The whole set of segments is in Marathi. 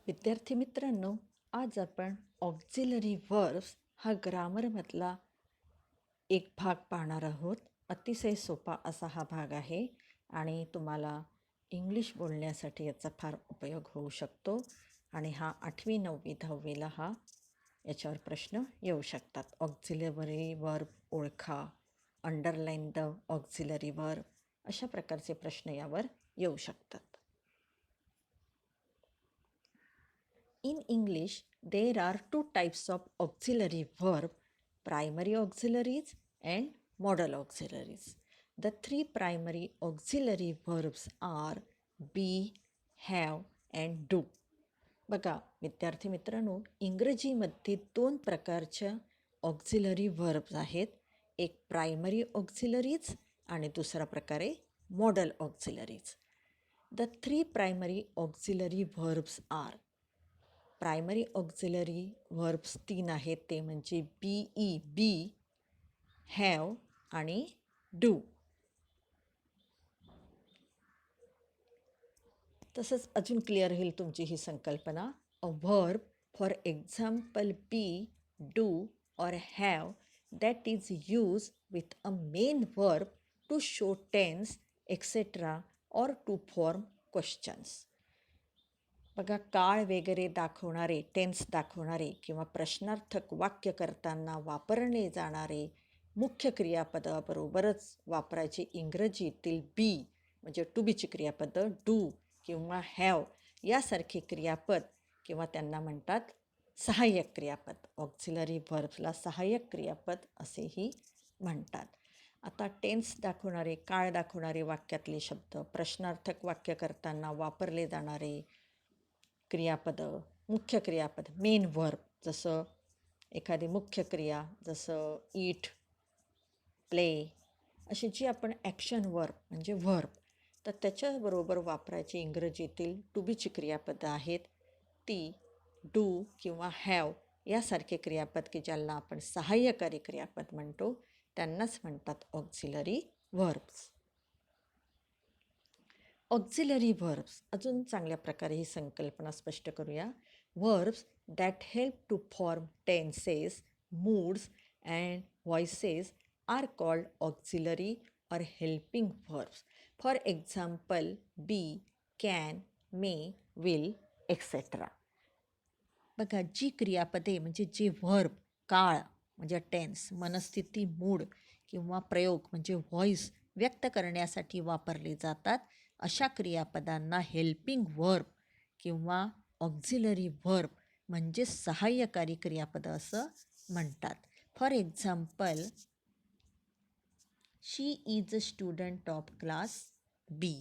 विद्यार्थी मित्रांनो, आज आपण ऑक्झिलरी व्हर्ब्स हा ग्रामरमधला एक भाग पाहणार आहोत. अतिशय सोपा असा हा भाग आहे आणि तुम्हाला इंग्लिश बोलण्यासाठी याचा फार उपयोग होऊ शकतो. आणि हा 8वी 9वी 10वीला याच्यावर प्रश्न येऊ शकतात. ऑक्झिलरी वर्ब ओळखा, अंडरलाईन द ऑक्झिलरी वर्ब, अशा प्रकारचे प्रश्न यावर येऊ शकतात. In English, there are two types of auxiliary verb, primary auxiliaries and modal auxiliaries. The three primary auxiliary verbs are be, have and do. बघा विद्यार्थी मित्रांनो, इंग्रजीमध्ये दोन प्रकारच्या ऑक्झिलरी व्हर्ब्स आहेत. एक प्रायमरी ऑक्झिलरीज आणि दुसरा प्रकारे modal auxiliaries. The three primary auxiliary verbs are. Primary auxiliary verbs 3 आहेत, ते म्हणजे बी, हॅव आणि डू. तसंच अजून क्लिअर होईल तुमची ही संकल्पना. A verb for example be, do or have that is use with a main verb to show tense etcetera or to form questions. बघा, काळ वगैरे दाखवणारे, टेन्स दाखवणारे किंवा प्रश्नार्थक वाक्य करताना वापरले जाणारे मुख्य क्रियापदाबरोबरच वापरायचे इंग्रजीतील बी म्हणजे टू बीची क्रियापदं, डू किंवा हॅव यासारखे क्रियापद किंवा त्यांना म्हणतात सहाय्यक क्रियापद. ऑक्झिलरी व्हर्ब्सला सहाय्यक क्रियापद असेही म्हणतात. आता टेन्स दाखवणारे, काळ दाखवणारे वाक्यातले शब्द, प्रश्नार्थक वाक्य करताना वापरले जाणारे क्रियापदं, मुख्य क्रियापद, मेन व्हर्ब, जसं एखादी मुख्य क्रिया जसं ईट, प्ले, अशी जी आपण ॲक्शन वर्ब म्हणजे व्हर्ब, तर त्याच्याबरोबर वापरायची इंग्रजीतील टू बीची क्रियापदं आहेत ती डू किंवा हॅव यासारखे क्रियापद की ज्यांना आपण सहाय्यकारी क्रियापद म्हणतो, त्यांनाच म्हणतात ऑक्झिलरी व्हर्ब्स. ऑक्झिलरी व्हर्ब्स अजून चांगल्या प्रकारे ही संकल्पना स्पष्ट करूया. Verbs that help to form tenses, moods and voices are called auxiliary or helping verbs. For example be, can, may, will etcetera. बघा, जी क्रियापदे म्हणजे जे व्हर्ब काळ म्हणजे टेन्स, मनस्थिती, मूड किंवा प्रयोग म्हणजे व्हॉइस व्यक्त करण्यासाठी वापरले जातात, अशा क्रियापदांना हेल्पिंग व्हर्ब किंवा ऑक्झिलरी व्हर्ब म्हणजे सहाय्यकारी क्रियापदं असं म्हणतात. For example, she is a student of class B.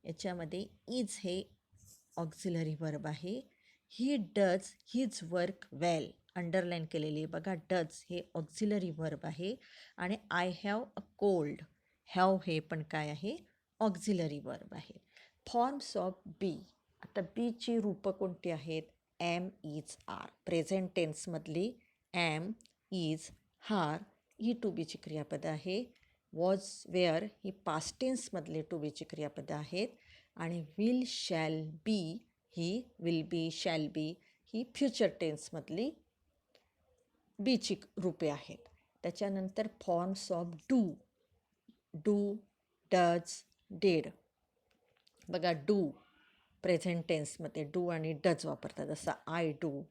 याच्यामध्ये इज हे ऑक्झिलरी व्हर्ब आहे. He does his work well, underline केलेली बघा, डज हे ऑक्झिलरी व्हर्ब आहे. आणि I have a cold, have हे पण काय आहे, ऑक्झिलरी वर्ब आहे. Forms of be. आता बीची रूपं कोणती आहेत? Am, is, are. प्रेझेंट टेन्समधली एम, इज, हार ही टू बीची क्रियापदं आहे. वॉज, वेअर ही पास्ट टेन्समधले टू बीची क्रियापदं आहेत. आणि विल, शॅल, बी ही विल बी, शॅल बी ही फ्युचर टेन्समधली बीची रूपे आहेत. त्याच्यानंतर forms of do, do, does, did. बघा, डू प्रेझेंट टेन्समध्ये डू आणि डज वापरतात, जसं आय डू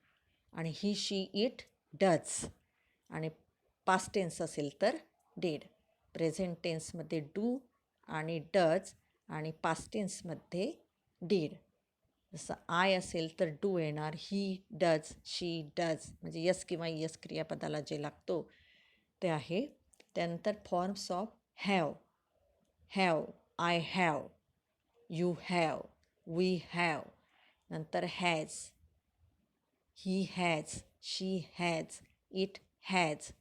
आणि ही, शी, इट डज. आणि पास्ट टेन्स असेल तर डेड. प्रेझेंट टेन्समध्ये डू आणि डज आणि पास्ट टेन्समध्ये डेड. जसं आय असेल तर डू येणार, ही डज, शी डज म्हणजे यस किंवा यस क्रियापदाला जे लागतो ते आहे. त्यानंतर forms of have, have, I have, you have, we have. नंतर has, he has, she has, it has.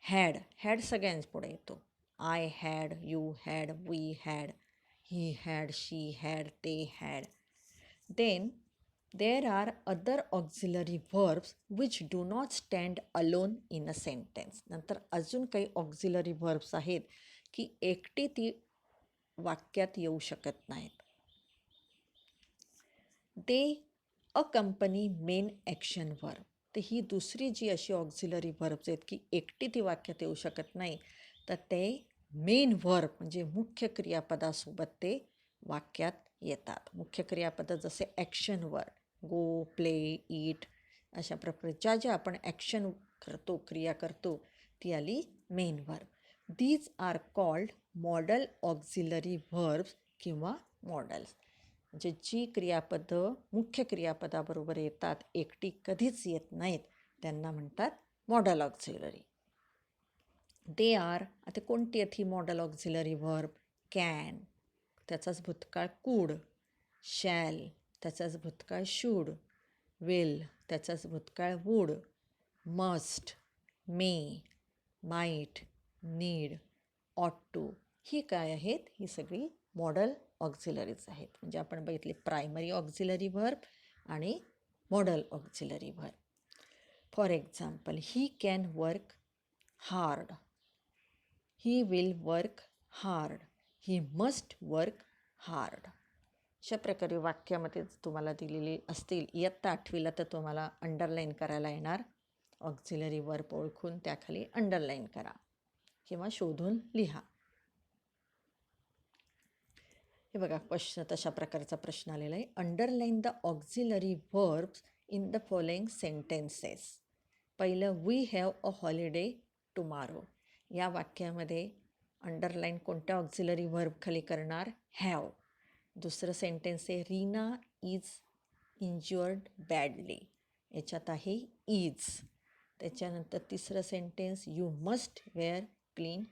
Had, had सगळ्यांच पुढे येतो. I had, you had, we had, he had, she had, they had. Then there are other auxiliary verbs which do not stand alone in a sentence. नंतर अजून काही ऑक्झिलरी व्हर्ब्स आहेत की एकटी ती वाक्यात येऊ शकत नाहीत. दे अकंपनी मेन ॲक्शन वर्ब. तर ही दुसरी जी अशी ऑक्झिलरी व्हर्ब्स आहेत की एकटी ती वाक्यात येऊ शकत नाही, तर ते मेन व्हर्ब म्हणजे मुख्य क्रियापदासोबत ते वाक्यात येतात. मुख्य क्रियापद जसे ॲक्शन वर्ड, गो, प्ले, ईट, अशा प्रकारे ज्या ज्या आपण ॲक्शन करतो, क्रिया करतो, ती आली main verb. These are called modal auxiliary verbs किंवा मॉडल्स. म्हणजे जी क्रियापदं मुख्य क्रियापदाबरोबर येतात, एकटी कधीच येत नाहीत, त्यांना म्हणतात मॉडल ऑक्झिलरी. दे आर, आता कोणती आहेत ही मॉडल ऑक्झिलरी व्हर्ब? कॅन, त्याचाच भूतकाळ कूड, शॅल, त्याचाच भूतकाळ शूड, विल, त्याचाच भूतकाळ वूड, मस्ट, मे, माईट, नीड, ऑट टू. ही काय आहेत? ही सगळी मॉडल ऑक्झिलरीज आहेत. म्हणजे आपण बघितले प्रायमरी ऑक्झिलरी व्हर्ब आणि modal auxiliary verb. For example, he can work hard, he will work hard, he must work hard. अशा प्रकारे वाक्यामध्ये तुम्हाला दिलेली असतील. इयत्ता 8वीला तर तुम्हाला अंडरलाईन करायला येणार. ऑक्झिलरी वर्ब ओळखून त्याखाली अंडरलाईन करा किंवा शोधून लिहा. हे बघा, क्वेश्चन तशा प्रकारचा प्रश्न आलेला आहे. Underline the auxiliary verbs in the following sentences. पहिलं, we have a holiday tomorrow. या वाक्यामध्ये अंडरलाईन कोणत्या ऑक्झिलरी व्हर्ब खाली करणार? हॅव. दुसरं सेंटेन्स आहे, रीना इज इंज्युअर्ड बॅडली. याच्यात आहे इज. त्याच्यानंतर तिसरं sentence, you must wear clean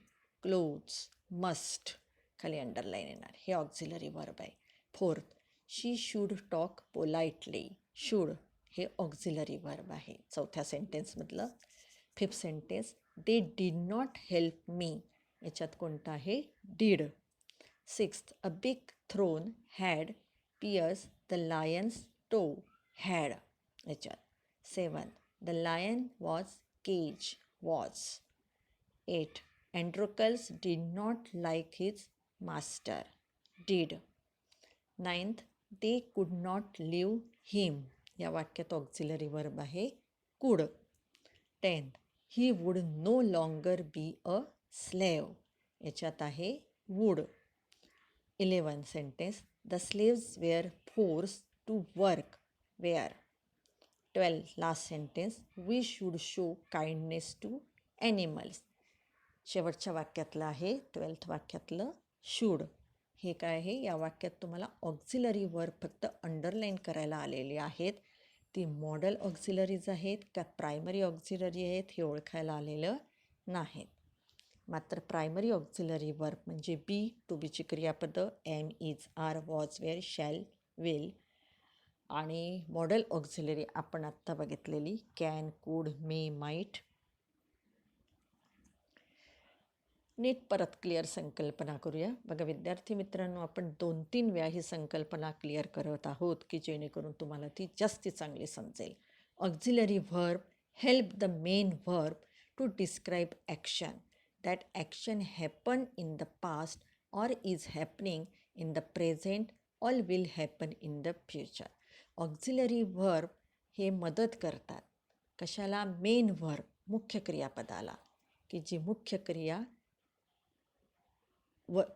clothes. Must खाली अंडरलाईन येणार. हे ऑक्झिलरी व्हर्ब आहे. Fourth, she should talk politely. Should हे ऑक्झिलरी व्हर्ब आहे चौथ्या सेंटेन्समधलं. Fifth sentence, they did not help me. याच्यात कोणतं आहे? Did. Sixth, a big thorn had pierce the lion's toe. Had याच्यात. Seven, the lion was cage. Was. 8, Androcles did not like his master. Did. 9th, they could not leave him. या वाक्यात ऑक्झिलरी वर्ब आहे could. 10th, he would no longer be a slave. याच्यात आहे would. 11th sentence, the slaves were forced to work. Where? 12th, last sentence, we should show kindness to animals. शेवटच्या वाक्यातलं आहे 12th वाक्यातलं शूड. हे काय आहे? या वाक्यात तुम्हाला ऑक्झिलरी वर्ब फक्त अंडरलाईन करायला आलेली आहेत. ती मॉडल ऑक्झिलरीज आहेत का प्रायमरी ऑक्झिलरी आहेत हे ओळखायला आलेलं नाहीत. मात्र प्रायमरी ऑक्झिलरी वर्ब म्हणजे बी टू बीची क्रियापदं am, is, are, was, were, shall, will. आणि मॉडल ऑक्झिलरी आपण आत्ता बघितलेली कॅन, कुड, मे, माईट. नीट परत क्लिअर संकल्पना करूया. बघा विद्यार्थी मित्रांनो, आपण 2-3 वेळा ही संकल्पना क्लिअर करत आहोत की जेणेकरून तुम्हाला ती जास्ती चांगली समजेल. Auxiliary verb help the main verb to describe action. That action happen in the past or is happening in the present or will happen in the future. Auxiliary verb हे मदत करतात कशाला? मेन व्हर्ब, मुख्य क्रियापदाला, की जी मुख्य क्रिया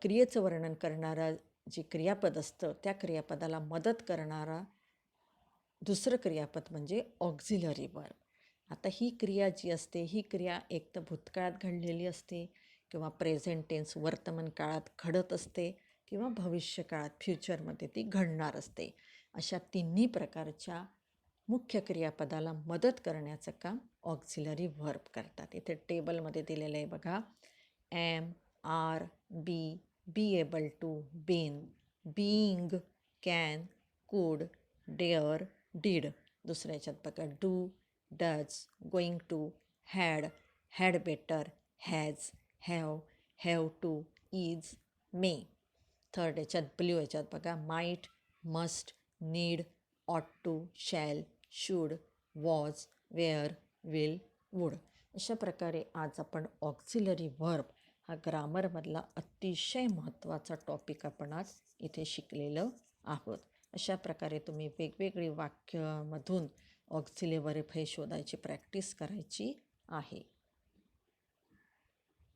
क्रियेचं वर्णन करणारा जे क्रियापद असतं त्या क्रियापदाला मदत करणारा दुसरं क्रियापद म्हणजे ऑक्झिलरी वर्ब. आता ही क्रिया जी असते ही क्रिया एक तर भूतकाळात घडलेली असते किंवा प्रेझेंट टेन्स वर्तमान काळात घडत असते किंवा भविष्यकाळात फ्युचरमध्ये ती घडणार असते. अशा तिन्ही प्रकारच्या मुख्य क्रियापदाला मदत करण्याचं काम ऑक्झिलरी व्हर्ब करतात. इथे टेबलमध्ये दिलेलं आहे बघा. Am, are, be able to, been, being, can, could, dare, did. दुसऱ्या याच्यात बघा do, does, going to, had better, has, have to, is, may. Third याच्यात ब्ल्यू याच्यात बघा might, must, need, ought to, shall, should, was, where, will, would. अशा प्रकारे आज आपण ऑक्झिलरी व्हर्ब हा ग्रामरमधला अतिशय महत्त्वाचा टॉपिक आपण आज इथे शिकलेलं आहोत. अशा प्रकारे तुम्ही वेगवेगळी वाक्यामधून ऑक्झिलरी वर्ब हे शोधायची प्रॅक्टिस करायची आहे.